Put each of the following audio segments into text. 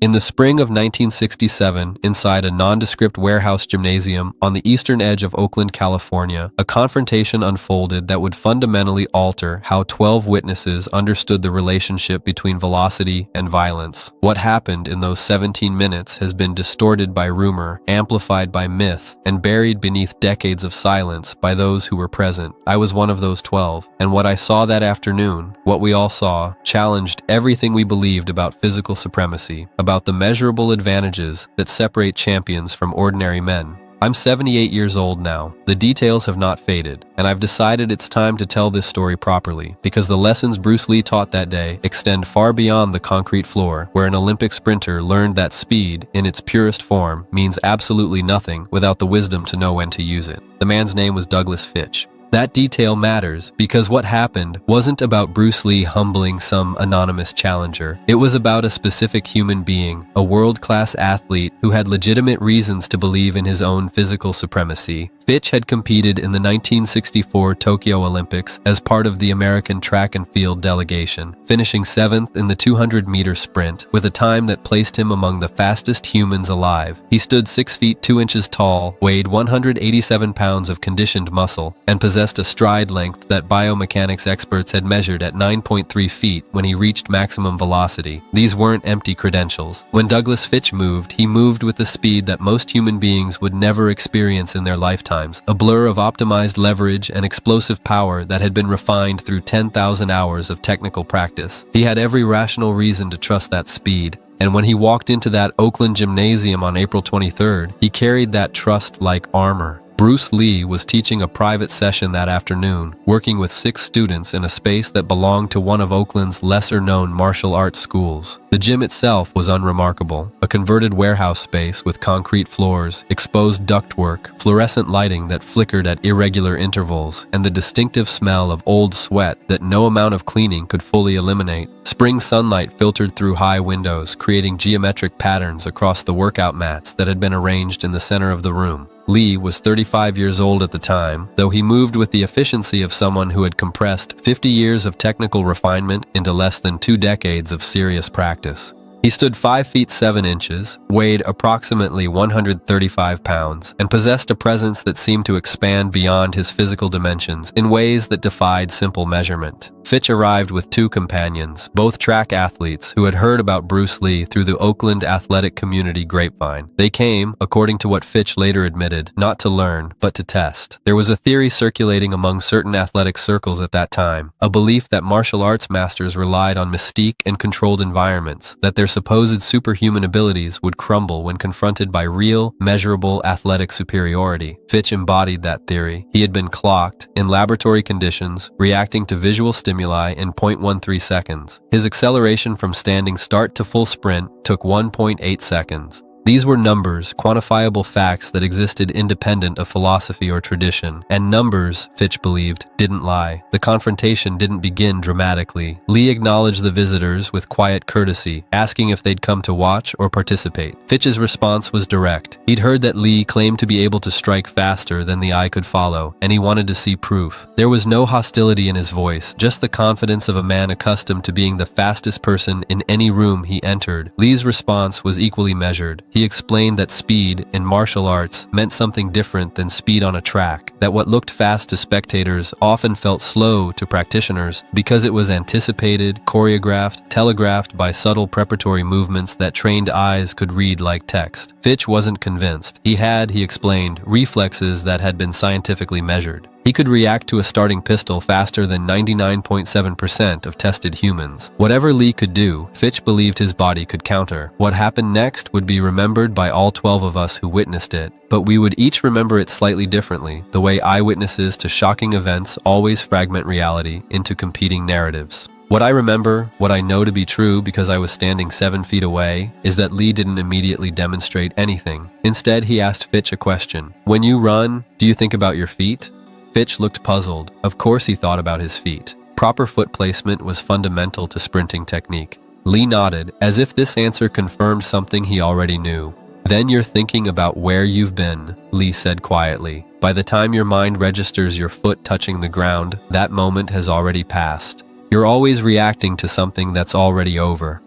In the spring of 1967, inside a nondescript warehouse gymnasium on the eastern edge of Oakland, California, a confrontation unfolded that would fundamentally alter how 12 witnesses understood the relationship between velocity and violence. What happened in those 17 minutes has been distorted by rumor, amplified by myth, and buried beneath decades of silence by those who were present. I was one of those 12, and what I saw that afternoon, what we all saw, challenged everything we believed about physical supremacy, about the measurable advantages that separate champions from ordinary men. I'm 78 years old now. The details have not faded, and I've decided it's time to tell this story properly, because the lessons Bruce Lee taught that day extend far beyond the concrete floor, where an Olympic sprinter learned that speed, in its purest form, means absolutely nothing without the wisdom to know when to use it. The man's name was Douglas Fitch. That detail matters because what happened wasn't about Bruce Lee humbling some anonymous challenger. It was about a specific human being, a world-class athlete who had legitimate reasons to believe in his own physical supremacy. Fitch had competed in the 1964 Tokyo Olympics as part of the American track and field delegation, finishing 7th in the 200-meter sprint with a time that placed him among the fastest humans alive. He stood 6 feet 2 inches tall, weighed 187 pounds of conditioned muscle, and possessed a stride length that biomechanics experts had measured at 9.3 feet when he reached maximum velocity. These weren't empty credentials. When Douglas Fitch moved, he moved with a speed that most human beings would never experience in their lifetimes, a blur of optimized leverage and explosive power that had been refined through 10,000 hours of technical practice. He had every rational reason to trust that speed, and when he walked into that Oakland gymnasium on April 23rd, he carried that trust like armor. Bruce Lee was teaching a private session that afternoon, working with 6 students in a space that belonged to one of Oakland's lesser-known martial arts schools. The gym itself was unremarkable, a converted warehouse space with concrete floors, exposed ductwork, fluorescent lighting that flickered at irregular intervals, and the distinctive smell of old sweat that no amount of cleaning could fully eliminate. Spring sunlight filtered through high windows, creating geometric patterns across the workout mats that had been arranged in the center of the room. Lee was 35 years old at the time, though he moved with the efficiency of someone who had compressed 50 years of technical refinement into less than 2 decades of serious practice. He stood 5 feet 7 inches, weighed approximately 135 pounds, and possessed a presence that seemed to expand beyond his physical dimensions in ways that defied simple measurement. Fitch arrived with 2 companions, both track athletes who had heard about Bruce Lee through the Oakland athletic community grapevine. They came, according to what Fitch later admitted, not to learn, but to test. There was a theory circulating among certain athletic circles at that time, a belief that martial arts masters relied on mystique and controlled environments, that their supposed superhuman abilities would crumble when confronted by real, measurable athletic superiority. Fitch embodied that theory. He had been clocked, in laboratory conditions, reacting to visual stimuli in 0.13 seconds. His acceleration from standing start to full sprint took 1.8 seconds. These were numbers, quantifiable facts that existed independent of philosophy or tradition, and numbers, Fitch believed, didn't lie. The confrontation didn't begin dramatically. Lee acknowledged the visitors with quiet courtesy, asking if they'd come to watch or participate. Fitch's response was direct. He'd heard that Lee claimed to be able to strike faster than the eye could follow, and he wanted to see proof. There was no hostility in his voice, just the confidence of a man accustomed to being the fastest person in any room he entered. Lee's response was equally measured. He explained that speed in martial arts meant something different than speed on a track, that what looked fast to spectators often felt slow to practitioners because it was anticipated, choreographed, telegraphed by subtle preparatory movements that trained eyes could read like text. Fitch wasn't convinced. He had, he explained, reflexes that had been scientifically measured. He could react to a starting pistol faster than 99.7% of tested humans. Whatever Lee could do, Fitch believed his body could counter. What happened next would be remembered by all 12 of us who witnessed it, but we would each remember it slightly differently, the way eyewitnesses to shocking events always fragment reality into competing narratives. What I remember, what I know to be true because I was standing 7 feet away, is that Lee didn't immediately demonstrate anything. Instead, he asked Fitch a question. When you run, do you think about your feet? Fitch looked puzzled. Of course he thought about his feet. Proper foot placement was fundamental to sprinting technique. Lee nodded, as if this answer confirmed something he already knew. Then you're thinking about where you've been, Lee said quietly. By the time your mind registers your foot touching the ground, that moment has already passed. You're always reacting to something that's already over.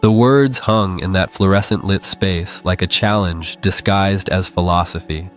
The words hung in that fluorescent-lit space like a challenge disguised as philosophy.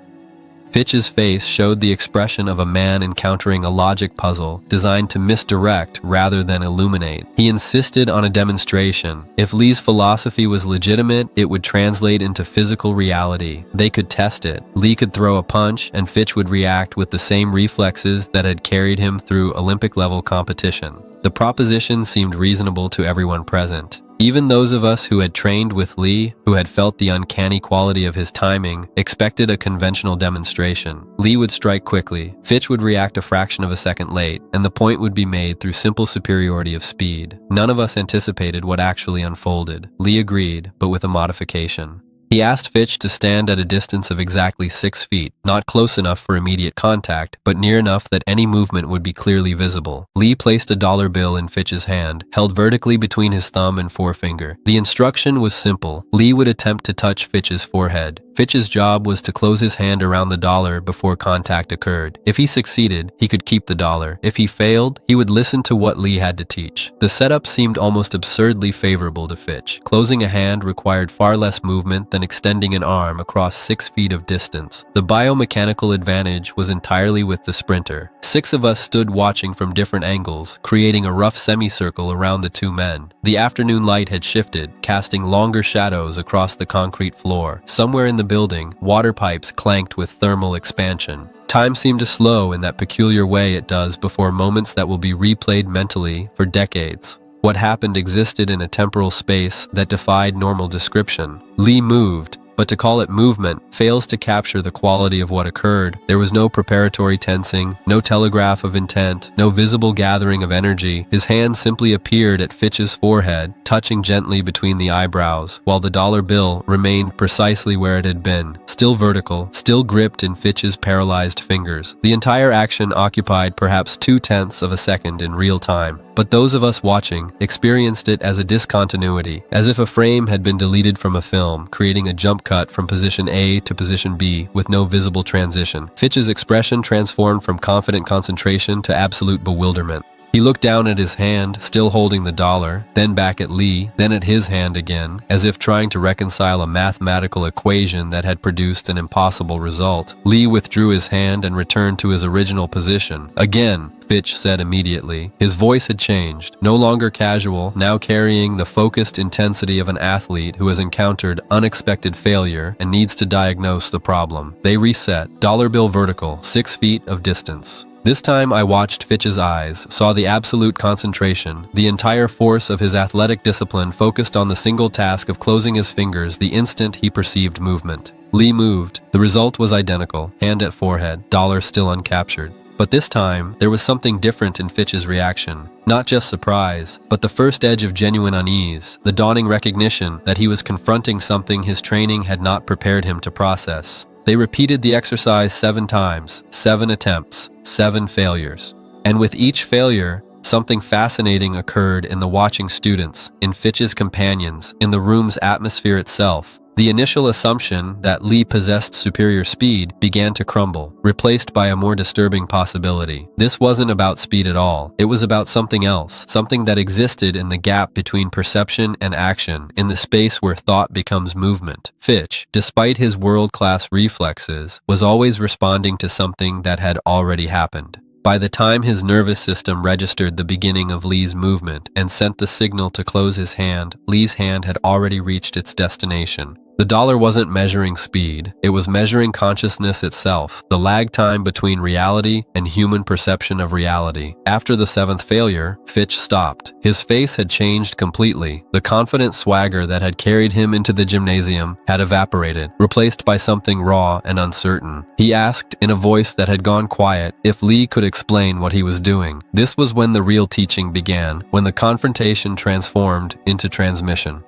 Fitch's face showed the expression of a man encountering a logic puzzle designed to misdirect rather than illuminate. He insisted on a demonstration. If Lee's philosophy was legitimate, it would translate into physical reality. They could test it. Lee could throw a punch, and Fitch would react with the same reflexes that had carried him through Olympic-level competition. The proposition seemed reasonable to everyone present. Even those of us who had trained with Lee, who had felt the uncanny quality of his timing, expected a conventional demonstration. Lee would strike quickly, Fitch would react a fraction of a second late, and the point would be made through simple superiority of speed. None of us anticipated what actually unfolded. Lee agreed, but with a modification. He asked Fitch to stand at a distance of exactly 6 feet, not close enough for immediate contact, but near enough that any movement would be clearly visible. Lee placed a dollar bill in Fitch's hand, held vertically between his thumb and forefinger. The instruction was simple. Lee would attempt to touch Fitch's forehead. Fitch's job was to close his hand around the dollar before contact occurred. If he succeeded, he could keep the dollar. If he failed, he would listen to what Lee had to teach. The setup seemed almost absurdly favorable to Fitch. Closing a hand required far less movement than extending an arm across 6 feet of distance. The biomechanical advantage was entirely with the sprinter. 6 of us stood watching from different angles, creating a rough semicircle around the 2 men. The afternoon light had shifted, casting longer shadows across the concrete floor. Somewhere in the building, water pipes clanked with thermal expansion. Time seemed to slow in that peculiar way it does before moments that will be replayed mentally for decades. What happened existed in a temporal space that defied normal description. Lee moved, but to call it movement fails to capture the quality of what occurred. There was no preparatory tensing, no telegraph of intent, no visible gathering of energy. His hand simply appeared at Fitch's forehead, touching gently between the eyebrows, while the dollar bill remained precisely where it had been, still vertical, still gripped in Fitch's paralyzed fingers. The entire action occupied perhaps 0.2 of a second in real time, but those of us watching experienced it as a discontinuity, as if a frame had been deleted from a film, creating a jump cut from position A to position B with no visible transition. Fitch's expression transformed from confident concentration to absolute bewilderment. He looked down at his hand, still holding the dollar, then back at Lee, then at his hand again, as if trying to reconcile a mathematical equation that had produced an impossible result. Lee withdrew his hand and returned to his original position. Again, Fitch said immediately. His voice had changed, no longer casual, now carrying the focused intensity of an athlete who has encountered unexpected failure and needs to diagnose the problem. They reset, dollar bill vertical, 6 feet of distance. This time I watched Fitch's eyes, saw the absolute concentration, the entire force of his athletic discipline focused on the single task of closing his fingers the instant he perceived movement. Lee moved. The result was identical, hand at forehead, dollar still uncaptured. But this time, there was something different in Fitch's reaction. Not just surprise, but the first edge of genuine unease, the dawning recognition that he was confronting something his training had not prepared him to process. They repeated the exercise 7 times, 7 attempts, 7 failures. And with each failure, something fascinating occurred in the watching students, in Fitch's companions, in the room's atmosphere itself. The initial assumption that Lee possessed superior speed began to crumble, replaced by a more disturbing possibility. This wasn't about speed at all. It was about something else, something that existed in the gap between perception and action, in the space where thought becomes movement. Fitch, despite his world-class reflexes, was always responding to something that had already happened. By the time his nervous system registered the beginning of Lee's movement and sent the signal to close his hand, Lee's hand had already reached its destination. The dollar wasn't measuring speed, it was measuring consciousness itself, the lag time between reality and human perception of reality. After the 7th failure, Fitch stopped. His face had changed completely. The confident swagger that had carried him into the gymnasium had evaporated, replaced by something raw and uncertain. He asked, in a voice that had gone quiet, if Lee could explain what he was doing. This was when the real teaching began, when the confrontation transformed into transmission.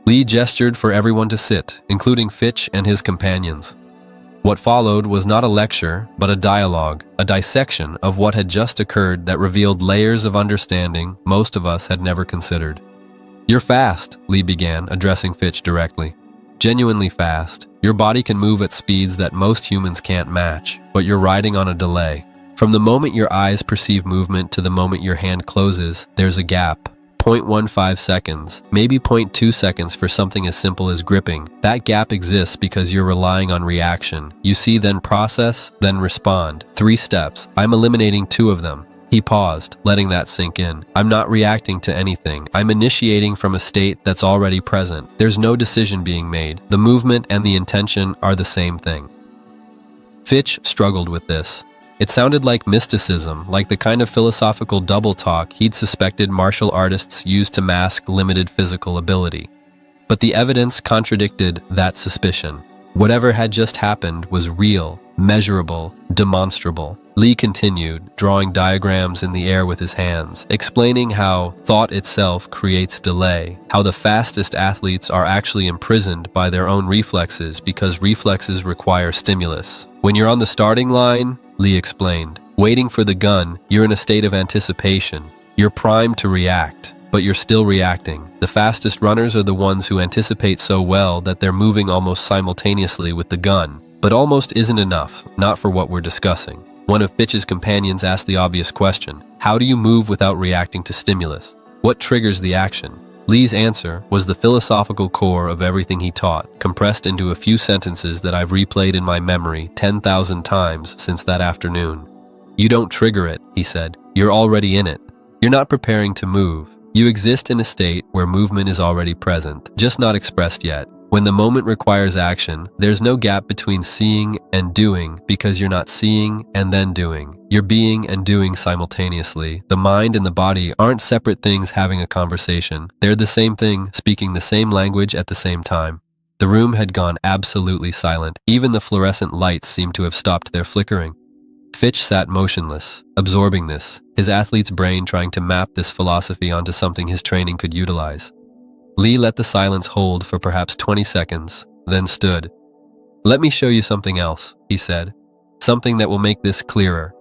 Lee gestured for everyone to sit, including Fitch and his companions. What followed was not a lecture, but a dialogue, a dissection of what had just occurred that revealed layers of understanding most of us had never considered. "You're fast," Lee began, addressing Fitch directly. "Genuinely fast. Your body can move at speeds that most humans can't match, but you're riding on a delay. From the moment your eyes perceive movement to the moment your hand closes, there's a gap. 0.15 seconds, maybe 0.2 seconds for something as simple as gripping. That gap exists because you're relying on reaction. You see, then process, then respond. 3 steps. I'm eliminating 2 of them. He paused, letting that sink in. I'm not reacting to anything. I'm initiating from a state that's already present. There's no decision being made. The movement and the intention are the same thing. Fitch struggled with this. It sounded like mysticism, like the kind of philosophical double talk he'd suspected martial artists use to mask limited physical ability. But the evidence contradicted that suspicion. Whatever had just happened was real, measurable, demonstrable. Lee continued, drawing diagrams in the air with his hands, explaining how thought itself creates delay, how the fastest athletes are actually imprisoned by their own reflexes because reflexes require stimulus. When you're on the starting line, Lee explained, waiting for the gun, you're in a state of anticipation. You're primed to react, but you're still reacting. The fastest runners are the ones who anticipate so well that they're moving almost simultaneously with the gun. But almost isn't enough, not for what we're discussing. One of Fitch's companions asked the obvious question, how do you move without reacting to stimulus? What triggers the action? Lee's answer was the philosophical core of everything he taught, compressed into a few sentences that I've replayed in my memory 10,000 times since that afternoon. You don't trigger it, he said. You're already in it. You're not preparing to move. You exist in a state where movement is already present, just not expressed yet. When the moment requires action, there's no gap between seeing and doing because you're not seeing and then doing. You're being and doing simultaneously. The mind and the body aren't separate things having a conversation. They're the same thing, speaking the same language at the same time. The room had gone absolutely silent. Even the fluorescent lights seemed to have stopped their flickering. Fitch sat motionless, absorbing this, his athlete's brain trying to map this philosophy onto something his training could utilize. Lee let the silence hold for perhaps 20 seconds, then stood. Let me show you something else, he said. Something that will make this clearer.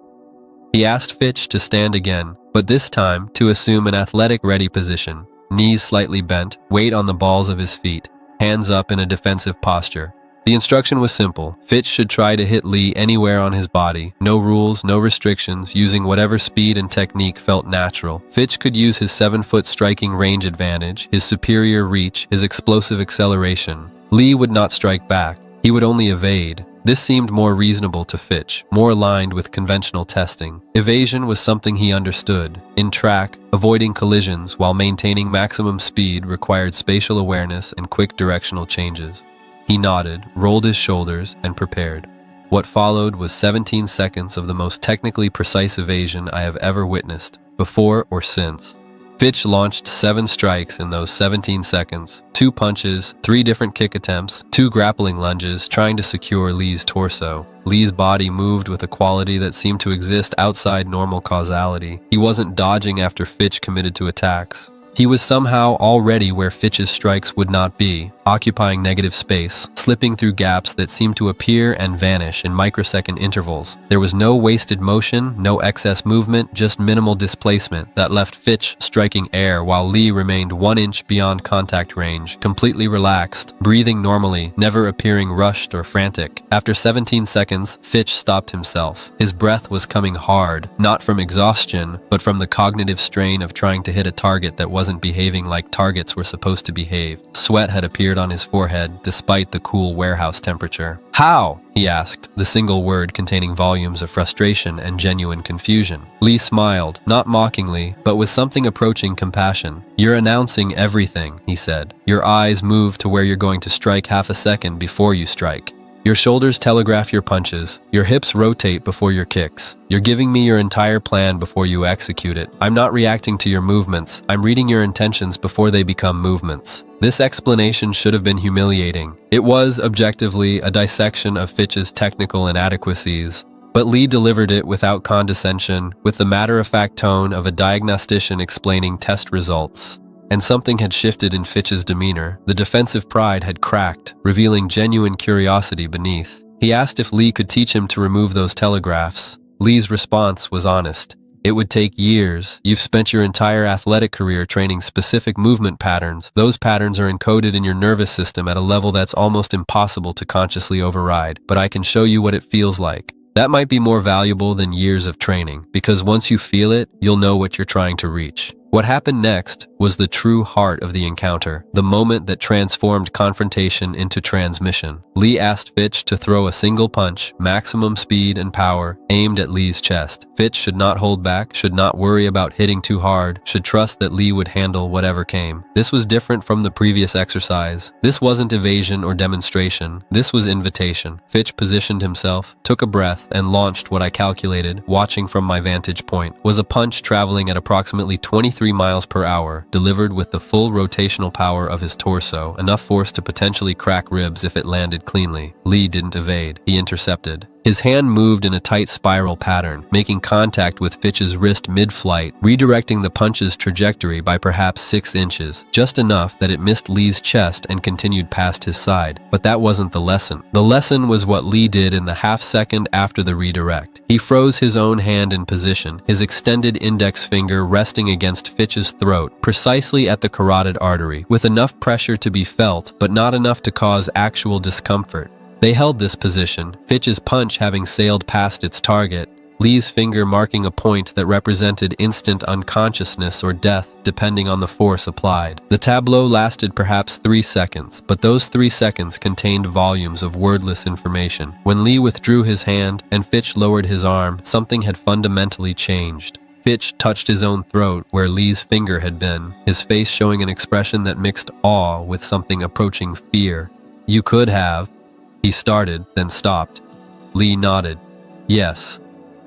He asked Fitch to stand again, but this time to assume an athletic ready position, knees slightly bent, weight on the balls of his feet, hands up in a defensive posture. The instruction was simple. Fitch should try to hit Lee anywhere on his body. No rules, no restrictions, using whatever speed and technique felt natural. Fitch could use his 7-foot striking range advantage, his superior reach, his explosive acceleration. Lee would not strike back. He would only evade. This seemed more reasonable to Fitch, more aligned with conventional testing. Evasion was something he understood. In track, avoiding collisions while maintaining maximum speed required spatial awareness and quick directional changes. He nodded, rolled his shoulders, and prepared. What followed was 17 seconds of the most technically precise evasion I have ever witnessed, before or since. Fitch launched 7 strikes in those 17 seconds, 2 punches, 3 different kick attempts, 2 grappling lunges trying to secure Lee's torso. Lee's body moved with a quality that seemed to exist outside normal causality. He wasn't dodging after Fitch committed to attacks. He was somehow already where Fitch's strikes would not be, occupying negative space, slipping through gaps that seemed to appear and vanish in microsecond intervals. There was no wasted motion, no excess movement, just minimal displacement that left Fitch striking air while Lee remained 1 inch beyond contact range, completely relaxed, breathing normally, never appearing rushed or frantic. After 17 seconds, Fitch stopped himself. His breath was coming hard, not from exhaustion, but from the cognitive strain of trying to hit a target that wasn't behaving like targets were supposed to behave. Sweat had appeared on his forehead, despite the cool warehouse temperature. How? He asked, the single word containing volumes of frustration and genuine confusion. Lee smiled, not mockingly, but with something approaching compassion. You're announcing everything, he said. Your eyes move to where you're going to strike half a second before you strike. Your shoulders telegraph your punches. Your hips rotate before your kicks. You're giving me your entire plan before you execute it. I'm not reacting to your movements. I'm reading your intentions before they become movements. This explanation should have been humiliating. It was, objectively, a dissection of Fitch's technical inadequacies. But Lee delivered it without condescension, with the matter-of-fact tone of a diagnostician explaining test results. And something had shifted in Fitch's demeanor. The defensive pride had cracked, revealing genuine curiosity beneath. He asked if Lee could teach him to remove those telegraphs. Lee's response was honest. It would take years. You've spent your entire athletic career training specific movement patterns. Those patterns are encoded in your nervous system at a level that's almost impossible to consciously override. But I can show you what it feels like. That might be more valuable than years of training, because once you feel it, you'll know what you're trying to reach. What happened next was the true heart of the encounter, the moment that transformed confrontation into transmission. Lee asked Fitch to throw a single punch, maximum speed and power, aimed at Lee's chest. Fitch should not hold back, should not worry about hitting too hard, should trust that Lee would handle whatever came. This was different from the previous exercise. This wasn't evasion or demonstration. This was invitation. Fitch positioned himself, took a breath, and launched what I calculated, watching from my vantage point, was a punch traveling at approximately 23 miles per hour, delivered with the full rotational power of his torso, enough force to potentially crack ribs if it landed cleanly. Lee didn't evade. He intercepted. His hand moved in a tight spiral pattern, making contact with Fitch's wrist mid-flight, redirecting the punch's trajectory by perhaps 6 inches, just enough that it missed Lee's chest and continued past his side. But that wasn't the lesson. The lesson was what Lee did in the half-second after the redirect. He froze his own hand in position, his extended index finger resting against Fitch's throat, precisely at the carotid artery, with enough pressure to be felt, but not enough to cause actual discomfort. They held this position, Fitch's punch having sailed past its target, Lee's finger marking a point that represented instant unconsciousness or death depending on the force applied. The tableau lasted perhaps 3 seconds, but those 3 seconds contained volumes of wordless information. When Lee withdrew his hand and Fitch lowered his arm, something had fundamentally changed. Fitch touched his own throat where Lee's finger had been, his face showing an expression that mixed awe with something approaching fear. "You could have," he started, then stopped. Lee nodded. "Yes.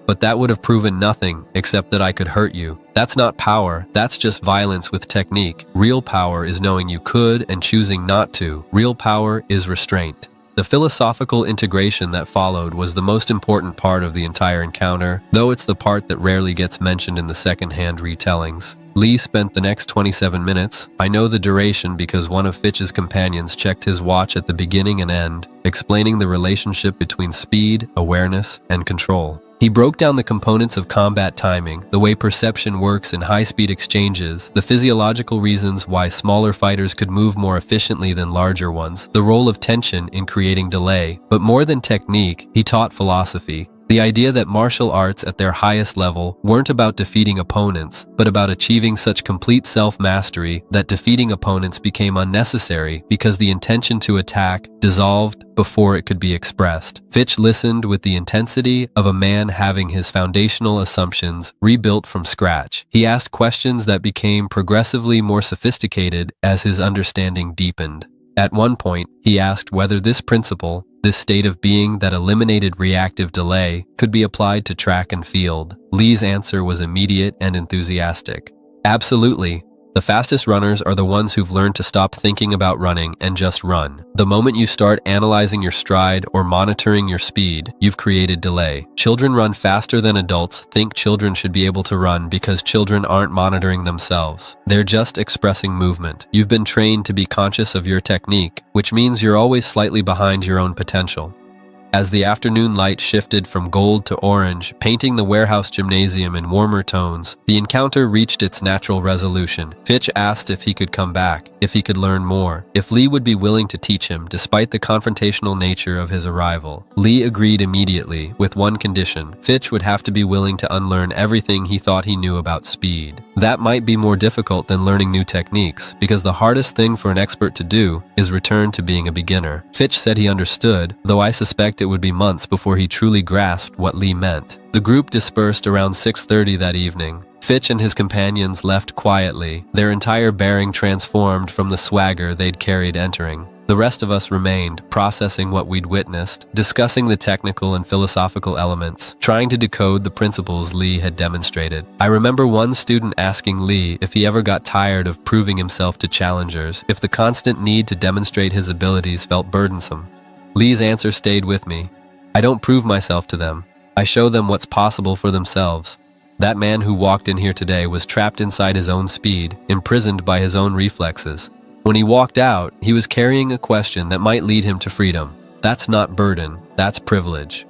But that would have proven nothing except that I could hurt you. That's not power, that's just violence with technique. Real power is knowing you could and choosing not to. Real power is restraint." The philosophical integration that followed was the most important part of the entire encounter, though it's the part that rarely gets mentioned in the second-hand retellings. Lee spent the next 27 minutes, I know the duration because one of Fitch's companions checked his watch at the beginning and end, explaining the relationship between speed, awareness, and control. He broke down the components of combat timing, the way perception works in high-speed exchanges, the physiological reasons why smaller fighters could move more efficiently than larger ones, the role of tension in creating delay. But more than technique, he taught philosophy. The idea that martial arts at their highest level weren't about defeating opponents, but about achieving such complete self-mastery that defeating opponents became unnecessary because the intention to attack dissolved before it could be expressed. Fitch listened with the intensity of a man having his foundational assumptions rebuilt from scratch. He asked questions that became progressively more sophisticated as his understanding deepened. At one point, he asked whether this principle, this state of being that eliminated reactive delay, could be applied to track and field. Lee's answer was immediate and enthusiastic. Absolutely. The fastest runners are the ones who've learned to stop thinking about running and just run. The moment you start analyzing your stride or monitoring your speed, you've created delay. Children run faster than adults think children should be able to run because children aren't monitoring themselves. They're just expressing movement. You've been trained to be conscious of your technique, which means you're always slightly behind your own potential. As the afternoon light shifted from gold to orange, painting the warehouse gymnasium in warmer tones, the encounter reached its natural resolution. Fitch asked if he could come back, if he could learn more, if Lee would be willing to teach him despite the confrontational nature of his arrival. Lee agreed immediately, with one condition. Fitch would have to be willing to unlearn everything he thought he knew about speed. That might be more difficult than learning new techniques, because the hardest thing for an expert to do is return to being a beginner. Fitch said he understood, though I suspect it would be months before he truly grasped what Lee meant. The group dispersed around 6:30 that evening. Fitch and his companions left quietly, their entire bearing transformed from the swagger they'd carried entering. The rest of us remained, processing what we'd witnessed, discussing the technical and philosophical elements, trying to decode the principles Lee had demonstrated. I remember one student asking Lee if he ever got tired of proving himself to challengers, if the constant need to demonstrate his abilities felt burdensome. Lee's answer stayed with me. I don't prove myself to them. I show them what's possible for themselves. That man who walked in here today was trapped inside his own speed, imprisoned by his own reflexes. When he walked out, he was carrying a question that might lead him to freedom. That's not burden, that's privilege.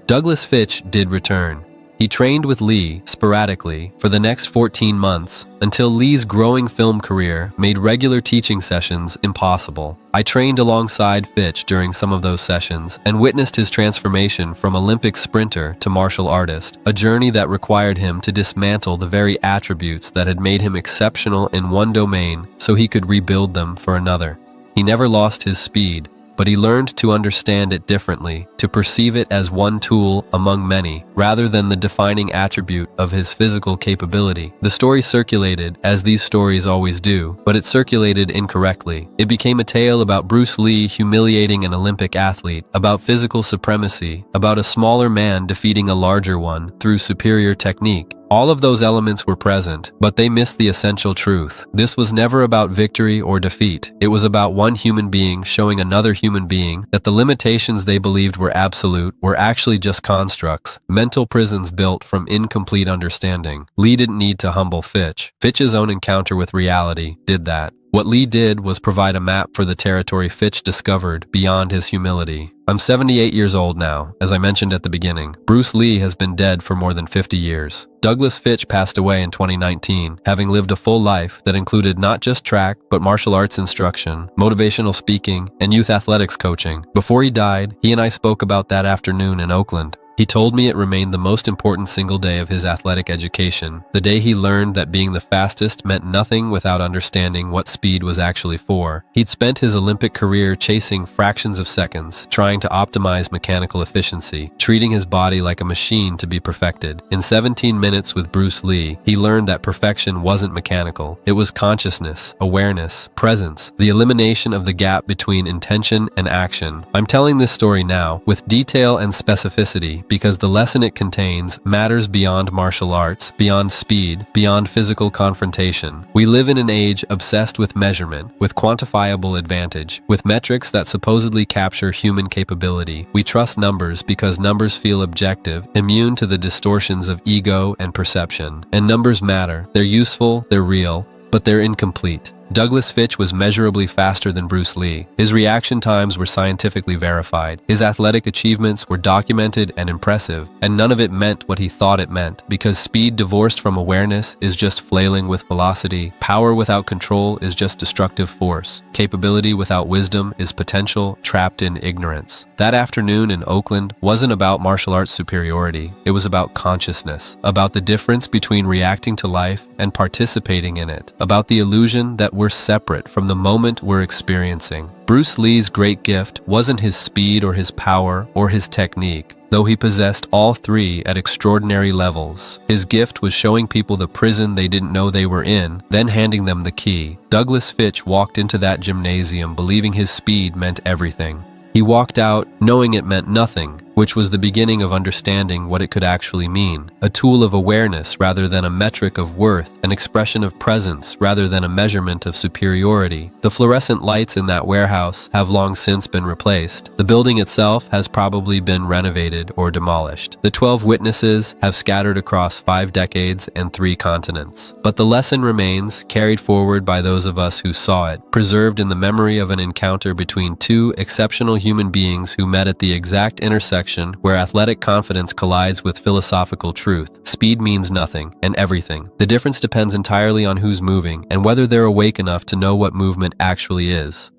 Douglas Fitch did return. He trained with Lee, sporadically, for the next 14 months, until Lee's growing film career made regular teaching sessions impossible. I trained alongside Fitch during some of those sessions and witnessed his transformation from Olympic sprinter to martial artist, a journey that required him to dismantle the very attributes that had made him exceptional in one domain so he could rebuild them for another. He never lost his speed, but he learned to understand it differently, to perceive it as one tool among many, rather than the defining attribute of his physical capability. The story circulated, as these stories always do, but it circulated incorrectly. It became a tale about Bruce Lee humiliating an Olympic athlete, about physical supremacy, about a smaller man defeating a larger one through superior technique. All of those elements were present, but they missed the essential truth. This was never about victory or defeat. It was about one human being showing another human being that the limitations they believed were absolute were actually just constructs, mental prisons built from incomplete understanding. Lee didn't need to humble Fitch. Fitch's own encounter with reality did that. What Lee did was provide a map for the territory Fitch discovered beyond his humility. I'm 78 years old now, as I mentioned at the beginning. Bruce Lee has been dead for more than 50 years. Douglas Fitch passed away in 2019, having lived a full life that included not just track, but martial arts instruction, motivational speaking, and youth athletics coaching. Before he died, he and I spoke about that afternoon in Oakland. He told me it remained the most important single day of his athletic education, the day he learned that being the fastest meant nothing without understanding what speed was actually for. He'd spent his Olympic career chasing fractions of seconds, trying to optimize mechanical efficiency, treating his body like a machine to be perfected. In 17 minutes with Bruce Lee, he learned that perfection wasn't mechanical. It was consciousness, awareness, presence, the elimination of the gap between intention and action. I'm telling this story now with detail and specificity because the lesson it contains matters beyond martial arts, beyond speed, beyond physical confrontation. We live in an age obsessed with measurement, with quantifiable advantage, with metrics that supposedly capture human capability. We trust numbers because numbers feel objective, immune to the distortions of ego and perception. And numbers matter. They're useful, they're real, but they're incomplete. Douglas Fitch was measurably faster than Bruce Lee. His reaction times were scientifically verified. His athletic achievements were documented and impressive, and none of it meant what he thought it meant, because speed divorced from awareness is just flailing with velocity. Power without control is just destructive force. Capability without wisdom is potential trapped in ignorance. That afternoon in Oakland wasn't about martial arts superiority. It was about consciousness, about the difference between reacting to life and participating in it, about the illusion that we're separate from the moment we're experiencing. Bruce Lee's great gift wasn't his speed or his power or his technique, though he possessed all three at extraordinary levels. His gift was showing people the prison they didn't know they were in, then handing them the key. Douglas Fitch walked into that gymnasium believing his speed meant everything. He walked out knowing it meant nothing, which was the beginning of understanding what it could actually mean. A tool of awareness rather than a metric of worth, an expression of presence rather than a measurement of superiority. The fluorescent lights in that warehouse have long since been replaced. The building itself has probably been renovated or demolished. The 12 witnesses have scattered across 5 decades and 3 continents. But the lesson remains, carried forward by those of us who saw it, preserved in the memory of an encounter between 2 exceptional human beings who met at the exact intersection where athletic confidence collides with philosophical truth. Speed means nothing and everything. The difference depends entirely on who's moving and whether they're awake enough to know what movement actually is.